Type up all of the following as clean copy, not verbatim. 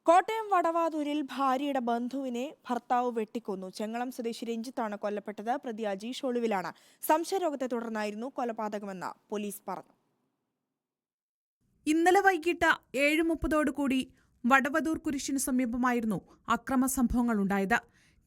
കോട്ടയം വടവാതൂരിൽ ഭാര്യയുടെ ബന്ധുവിനെ ഭർത്താവ് വെട്ടിക്കൊന്നു. ചെങ്ങളം സ്വദേശി രഞ്ജിത്താണ് കൊല്ലപ്പെട്ടത്. പ്രതി അജീഷ് ഒളിവിലാണ്. സംശയരോഗത്തെ തുടർന്നായിരുന്നു കൊലപാതകമെന്ന് പോലീസ് പറഞ്ഞു. ഇന്നലെ വൈകിട്ട് 7:30 വടവതൂർ കുരിശിന് സമീപമായിരുന്നു അക്രമ സംഭവങ്ങൾ ഉണ്ടായത്.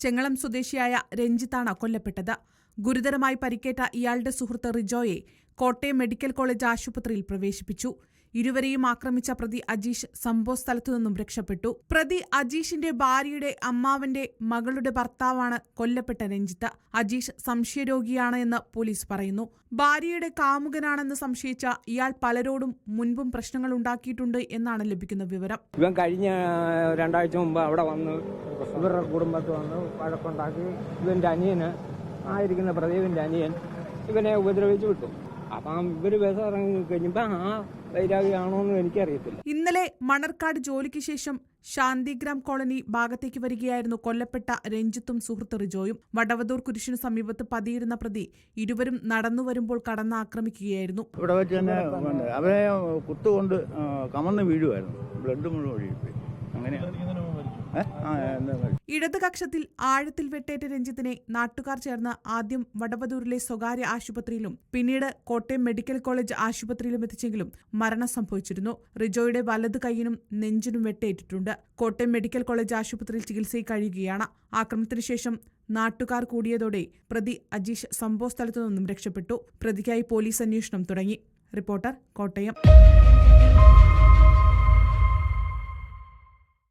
ചെങ്ങളം സ്വദേശിയായ രഞ്ജിത്താണ് കൊല്ലപ്പെട്ടത്. ഗുരുതരമായി പരിക്കേറ്റ ഇയാളുടെ സുഹൃത്ത് റിജോയെ കോട്ടയം മെഡിക്കൽ കോളേജ് ആശുപത്രിയിൽ പ്രവേശിപ്പിച്ചു. ഇരുവരെയും ആക്രമിച്ച പ്രതി അജീഷ് സംഭവ സ്ഥലത്തു നിന്നും രക്ഷപ്പെട്ടു. പ്രതി അജീഷിന്റെ ഭാര്യയുടെ അമ്മാവന്റെ മകളുടെ ഭർത്താവാണ് കൊല്ലപ്പെട്ട രഞ്ജിത്ത്. അജീഷ് സംശയരോഗിയാണ് എന്ന് പോലീസ് പറയുന്നു. ഭാര്യയുടെ കാമുകനാണെന്ന് സംശയിച്ച ഇയാൾ പലരോടും മുൻപും പ്രശ്നങ്ങൾ ഉണ്ടാക്കിയിട്ടുണ്ട് എന്നാണ് ലഭിക്കുന്ന വിവരം. ഇവൻ കഴിഞ്ഞ 2 ആഴ്ച മുമ്പ് അവിടെ വന്ന് ഇവരുടെ കുടുംബത്തിൽ വന്ന് വഴക്കുണ്ടാക്കി ഇവന്റെ അനിയന് ആയിരിക്കുന്ന പ്രദീപിന്റെ അനിയൻ ഇവനെ ഉപദ്രവിച്ചു വിട്ടു. അപ്പം ഇവര് ബസ് ഇറങ്ങി കഴിഞ്ഞപ്പോ വൈരാഗിയാണോന്നും എനിക്കറിയത്തില്ല. ഇന്നലെ മണർക്കാട് ജോലിക്ക് ശേഷം ശാന്തിഗ്രാം കോളനി ഭാഗത്തേക്ക് വരികയായിരുന്നു കൊല്ലപ്പെട്ട രഞ്ജിത്തും സുഹൃത്ത് റിജോയും. വടവതൂർ കുരിശിനു സമീപത്ത് പതിയിരുന്ന പ്രതി ഇരുവരും നടന്നു വരുമ്പോൾ കടന്ന് ആക്രമിക്കുകയായിരുന്നു. ഇവിടെ വെച്ച് തന്നെ അവരെ കുത്തുകൊണ്ട് കമന്ന് വീഴുമായിരുന്നു. ബ്ലഡ് മുഴുവൻ ഒഴുകിപ്പോയി. ഇടത് കക്ഷത്തിൽ ആഴത്തിൽ വെട്ടേറ്റ രഞ്ജിത്തിനെ നാട്ടുകാർ ചേർന്ന് ആദ്യം വടവതൂരിലെ സ്വകാര്യ ആശുപത്രിയിലും പിന്നീട് കോട്ടയം മെഡിക്കൽ കോളേജ് ആശുപത്രിയിലും എത്തിച്ചെങ്കിലും മരണം സംഭവിച്ചിരുന്നു. റിജോയുടെ വലത് കൈയിനും നെഞ്ചിനും വെട്ടേറ്റിട്ടുണ്ട്. കോട്ടയം മെഡിക്കൽ കോളേജ് ആശുപത്രിയിൽ ചികിത്സയിൽ കഴിയുകയാണ്. ആക്രമണത്തിനു ശേഷം നാട്ടുകാർ കൂടിയതോടെ പ്രതി അജീഷ് സംഭവ സ്ഥലത്തു നിന്നും രക്ഷപ്പെട്ടു. പ്രതിക്കായി പോലീസ് അന്വേഷണം തുടങ്ങി. റിപ്പോർട്ടർ, കോട്ടയം.